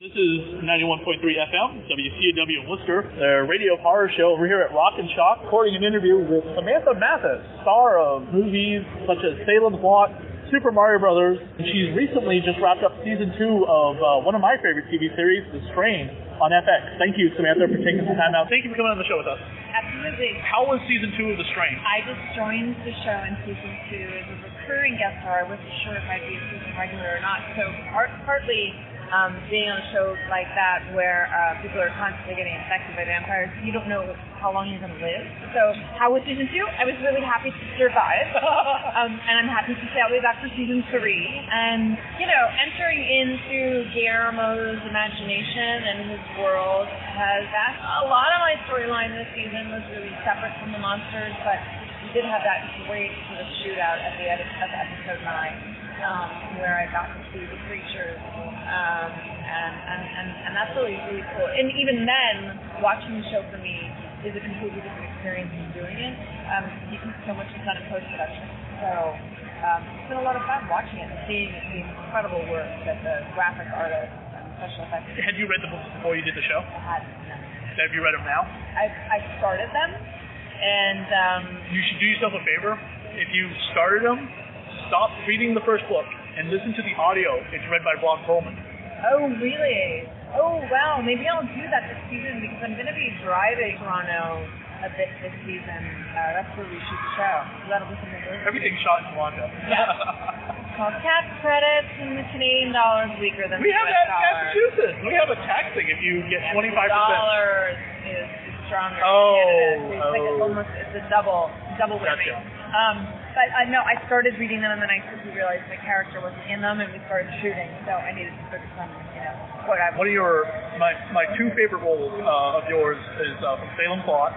This is 91.3 FM, WCAW in Worcester, the radio horror show over here at Rock and Shock, recording an interview with Samantha Mathis, star of movies such as Salem's Lot, Super Mario Brothers, and she's recently just wrapped up season 2 of one of my favorite TV series, The Strain, on FX. Thank you, Samantha, for taking some time out. Thank you for coming on the show with us. Absolutely. How was season 2 of The Strain? I just joined the show in season 2 as a recurring guest star. I wasn't sure if I'd be a season regular or not, so partly being on a show like that where people are constantly getting infected by vampires, you don't know how long you're going to live. So how was season 2? I was really happy to survive, and I'm happy to say I'll be back for season 3. And, you know, entering into Guillermo's imagination and his world has asked a lot of my storyline this season was really separate from the monsters, but we did have that great sort of shootout at the end of episode 9. Where I got to see the creatures, and that's really, really cool. And even then, watching the show for me is a completely different experience than doing it. Because so much is done in post-production. So it's been a lot of fun watching it and seeing the incredible work that the graphic artists and special effects. Had you read the books before you did the show? I had. No. Have you read them now? I started them, and you should do yourself a favor. If you started them, stop reading the first book and listen to the audio. It's read by Ron Perlman. Oh, really? Oh, wow. Maybe I'll do that this season because I'm going to be driving Toronto a bit this season. That's where we shoot the show. So that'll be something really Everything's shot in Toronto. Yeah. It's called tax credits, and the Canadian dollar is weaker than we the have US that in dollar. Massachusetts. We have a tax thing if you get 25%. The dollar is stronger Oh, in Canada. It's like it's a double weighting. Gotcha. But no, I started reading them, and then I quickly realized my character wasn't in them, and we started shooting. So I needed to focus on, what I. One of my two favorite roles of yours is from Salem's Lot.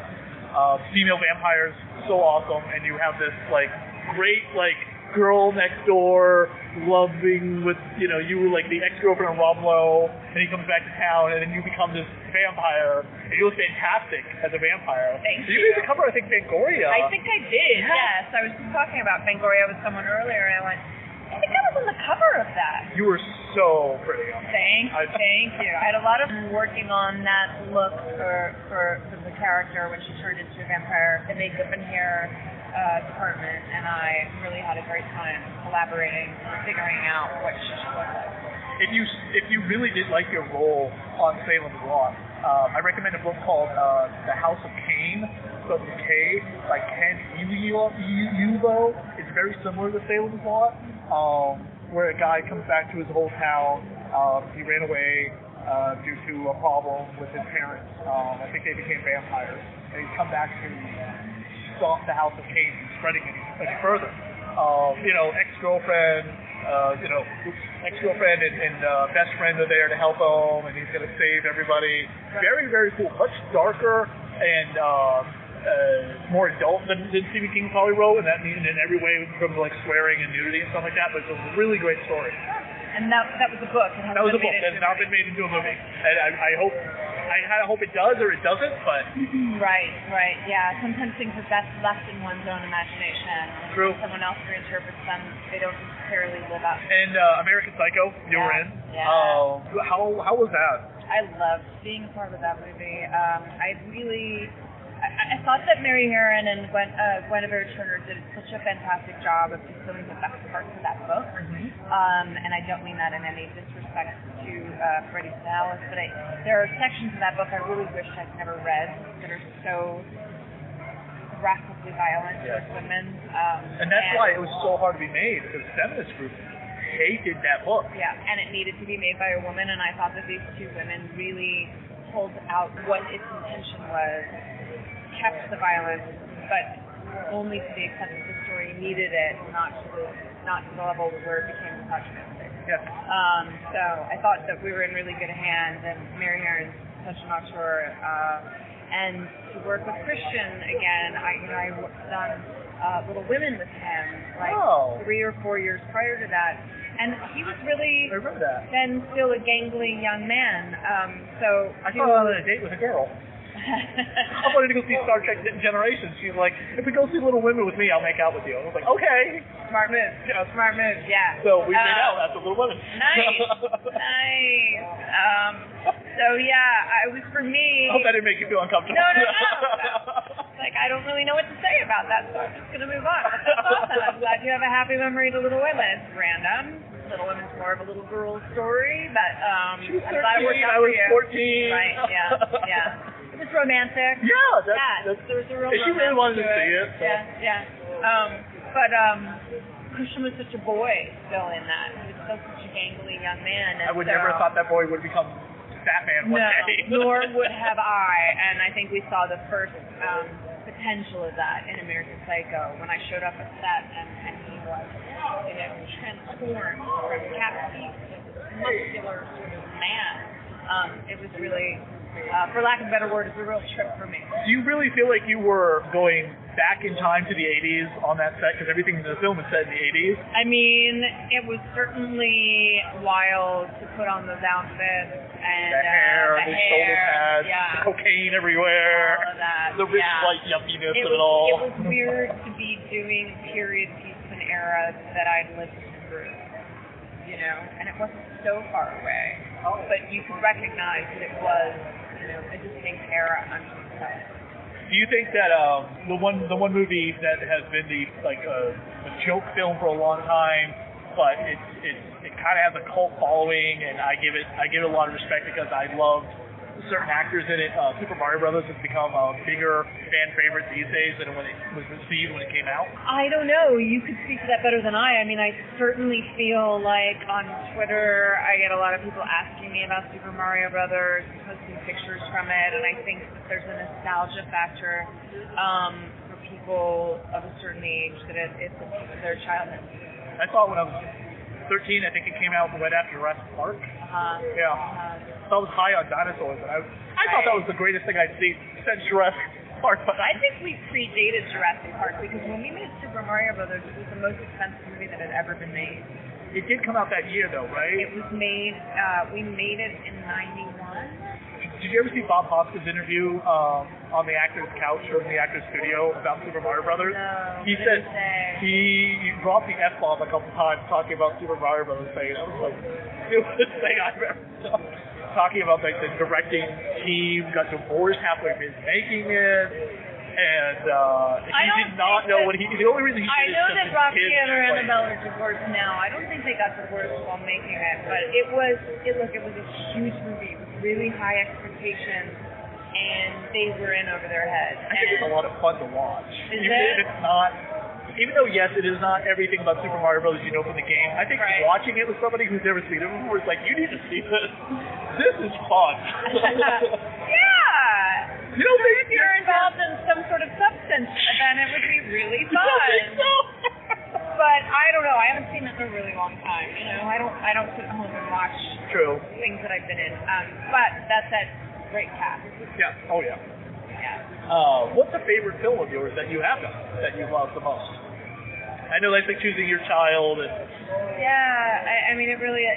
Female vampires, so awesome, and you have this great girl next door, loving with you were like the ex-girlfriend of Rob Lowe, and he comes back to town, and then you become this vampire, and you look fantastic as a vampire. Thank you. You made the cover, I think, Fangoria. I think I did. Yeah. Yes, I was just talking about Fangoria with someone earlier, and I went, I think I was on the cover of that. You were so pretty. Thank you. I had a lot of working on that look for the character when she turned into a vampire, the makeup and hair department, and I really had a great time collaborating and figuring out what she should look like. If you really did like your role on Salem's Lot, I recommend a book called The House of Cain, spelled with K, by Ken Uvo. It's very similar to Salem's Lot, where a guy comes back to his whole town. He ran away due to a problem with his parents. I think they became vampires, and he's come back to stop the House of Cain from spreading any further. Ex-girlfriend and best friend are there to help him, and he's going to save everybody. Very, very cool. Much darker and more adult than Stephen King probably wrote, and that in every way from swearing and nudity and stuff like that. But it's a really great story. And that was a book. That was a book that's now been made into a movie. And I kind of hope it does or it doesn't, but right, yeah. Sometimes things are best left in one's own imagination. True. When someone else reinterprets them, they don't necessarily live up. And American Psycho, you were in. Yeah. How was that? I loved being a part of that movie. I thought that Mary Herron and Guinevere Turner did such a fantastic job of distilling the best parts of that book. Mm-hmm. And I don't mean that in any disrespect to Freddie Salas, but there are sections of that book I really wish I'd never read that are so graphically violent towards women. And that's why it was so hard to be made, because feminist groups hated that book. Yeah, and it needed to be made by a woman, and I thought that these two women really pulled out what its intention was, kept the violence, but only to the extent that the story needed it, not to the level where it became misogynistic. Yeah. So I thought that we were in really good hands, and Mary Herron's such an auteur, and to work with Christian again, I done Little Women with him 3 or 4 years prior to that, and he was really then still a gangly young man. So I saw him on a date with a girl. I wanted to go see Star Trek Generations. She's like, if we go see Little Women with me, I'll make out with you. I was like, okay. Smart move. Yeah. So we made out after Little Women. Nice. So yeah, it was for me. I hope that didn't make you feel uncomfortable. No. Like, I don't really know what to say about that, so I'm just gonna move on. But that's awesome. I'm glad you have a happy memory to Little Women. It's random. Little Women's more of a little girl story, but She was 13, I'm glad it worked out I was for you. 14. Right? Yeah. It was romantic. Yeah, There was a real. If she really wanted to see it. So. Yeah. But Christian was such a boy still in that. He was still such a gangly young man. And I would never have thought that boy would become Batman one day. Nor would have I. And I think we saw the first potential of that in American Psycho when I showed up at set and he was, transformed from cat feet to muscular sort of man. It was really, for lack of a better word, it was a real trip for me. Do you really feel like you were going back in time to the 80s on that set? Because everything in the film is set in the 80s. I mean, it was certainly wild to put on those outfits and the hair, the shoulder pads, the cocaine everywhere, all of that. The rich white yuppiness of it It all. was weird to be doing period piece and era that I'd lived through, and it wasn't so far away, but you could recognize that it was, a distinct era unto itself. Do you think that the one movie that has been the joke film for a long time, but it kind of has a cult following, and I give it a lot of respect because I loved certain actors in it. Super Mario Brothers has become a bigger fan favorite these days than when it was received when it came out. I don't know. You could speak to that better than I. I mean, I certainly feel like on Twitter I get a lot of people asking me about Super Mario Brothers and posting pictures from it, and I think that there's a nostalgia factor for people of a certain age that it's a piece of their childhood. I saw it when I was 13. I think it came out right after Jurassic Park. So I was high on dinosaurs, and I thought that was the greatest thing I'd seen since Jurassic Park. But I think we predated Jurassic Park because when we made Super Mario Brothers, it was the most expensive movie that had ever been made. It did come out that year, though, right? It was made. We made it in '91. Did you ever see Bob Hoskins' interview on the actor's couch or in the actor's studio about Super Mario Brothers? No. He said he dropped the F-bomb a couple times talking about Super Mario Brothers, saying it was like the stupidest thing I've ever done. Talking about the directing team got divorced halfway through making it, and he did not know what the only reason he did it I know is that Rocky and Annabelle are divorced now. I don't think they got divorced while making it, but it was a huge movie with really high expectations, and they were in over their heads. I think it's a lot of fun to watch. Is Even if it's not. Even though, yes, it is not everything about Super Mario Brothers you know from the game, I think watching it with somebody who's never seen it before is like, you need to see this. This is fun. Yeah! Maybe if you're involved in some sort of substance, then it would be really fun. You don't think so? But I don't know. I haven't seen it in a really long time. I don't sit home and watch things that I've been in. But that said, great cast. Yeah. Oh, yeah. Yeah. What's a favorite film of yours that you have done that you love the most? I know that's like choosing your child. And yeah, I mean, it's really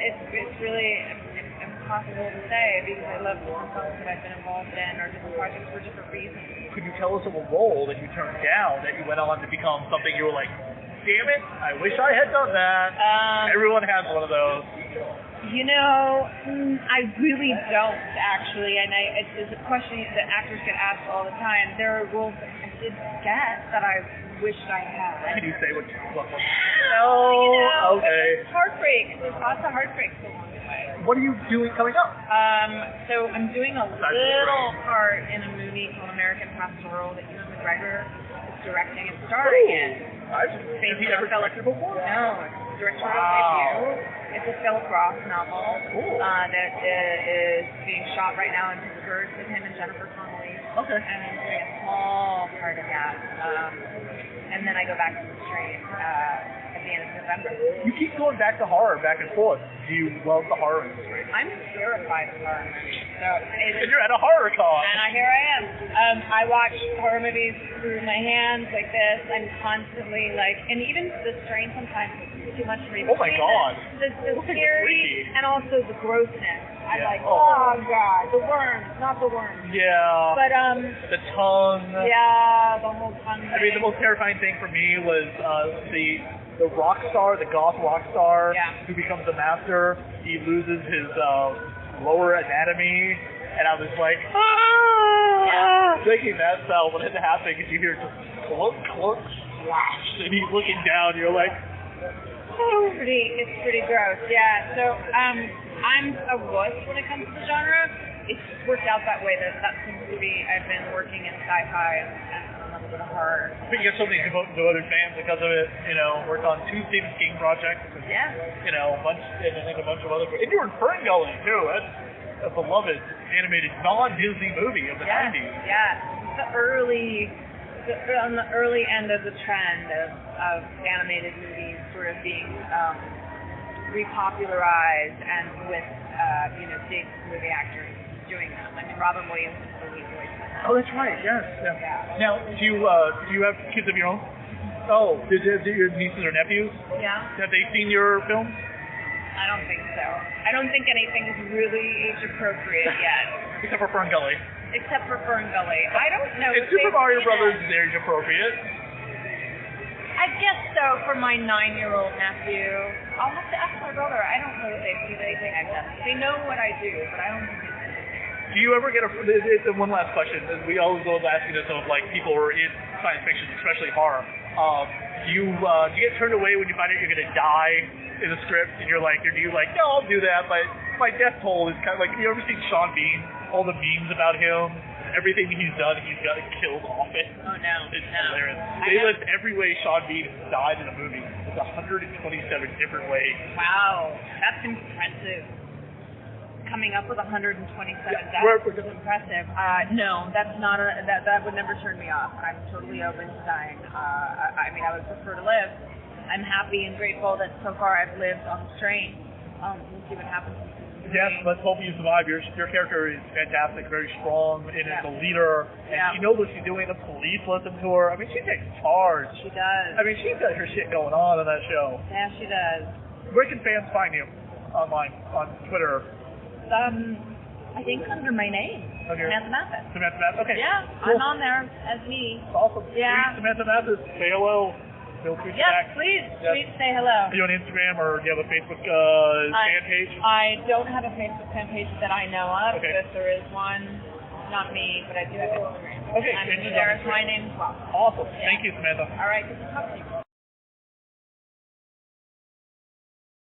impossible to say because I love different films that I've been involved in or different projects for different reasons. Could you tell us of a role that you turned down that you went on to become something you were like, damn it, I wish I had done that. Everyone has one of those. I really don't actually, and it's a question that actors get asked all the time. There are roles that I did get that I wished I had. Can you say what? No. Okay. There's heartbreak. There's lots of heartbreaks along the way. What are you doing coming up? So I'm doing a little part in a movie called American Pastoral that Ewan McGregor is directing and starring in. Has he ever directed before? No, it's directorial debut. It's a Philip Roth novel that is being shot right now in Pittsburgh with him and Jennifer Connelly. Okay. And I'm doing a small part of that. And then I go back to the street at the end of November. You keep going back to horror, back and forth. Do you love the horror industry? I'm terrified of horror movies. And you're at a horror con. And here I am. I watch horror movies through my hands like this. I'm constantly and even the strain sometimes is too much for me. Oh my God. The scary and also the grossness. I'm like, oh God, the worms, not the worms. Yeah. But the tongue. Yeah, the whole tongue thing. I mean, the most terrifying thing for me was the rock star, the goth rock star, who becomes a master. He loses his lower anatomy, and I was like, thinking that spell when it happened, because you hear just clunk, clunk, slash, and he's looking down, you're like, It's pretty gross, yeah. So, I'm a wuss when it comes to the genre. It's worked out that way. That seems to be. I've been working in sci-fi and a little bit of horror. But you get something to devote to other fans because of it. You know, worked on 2 Stephen King projects. And, you know, and I think a bunch of other. And you were in Fern Gully too. That's a beloved animated non-Disney movie of the 90s. Yeah, on the early end of the trend of animated movies sort of being repopularized and with big movie actors doing them. I mean, Robin Williams is the lead voice. Oh, that's right. Yes. Yeah. Now, do you have kids of your own? Oh, did your nieces or nephews? Yeah. Have they seen your films? I don't think so. I don't think anything's really age appropriate yet. Except for Fern Gully. Except for Fern Gully. I don't know. Is Super Mario Brothers age appropriate? I guess so for my 9-year-old nephew. I'll have to ask my brother. I don't know that they've seen anything like that. They know what I do, but I don't think they do. Do you ever get one last question. We always love asking this of like people who are in science fiction, especially horror. Do you get turned away when you find out you're going to die in the script, and you're like, or do you like, no, I'll do that, but my death toll is kind of like, you ever seen Sean Bean? All the memes about him, everything he's done, he's got killed off it. Oh no, it's hilarious. They list every way Sean Bean has died in a movie. It's 127 different ways. Wow, that's impressive. Coming up with 127 deaths is impressive. No, that's not that would never turn me off. I'm totally open to dying. I mean, I would prefer to live. I'm happy and grateful that so far I've lived on the train. We'll see what happens. Yes, let's hope you survive. Your character is fantastic, very strong, and is a leader, and she knows what she's doing. The police listen to her. I mean, she takes charge. She does. I mean, she's got her shit going on that show. Yeah, she does. Where can fans find you online, on Twitter? I think under my name, Samantha Mathis. Samantha Mathis, okay. Yeah, cool. I'm on there as me. Awesome. Yeah. Please, Samantha Mathis, say hello. Feel free to back. Please say hello. Are you on Instagram or do you have a Facebook fan page? I don't have a Facebook fan page that I know of. Okay. If there is one, not me, but I do have Instagram. Okay. And there is my name as well. Awesome. Thank you, Samantha. All right, good to talk to you.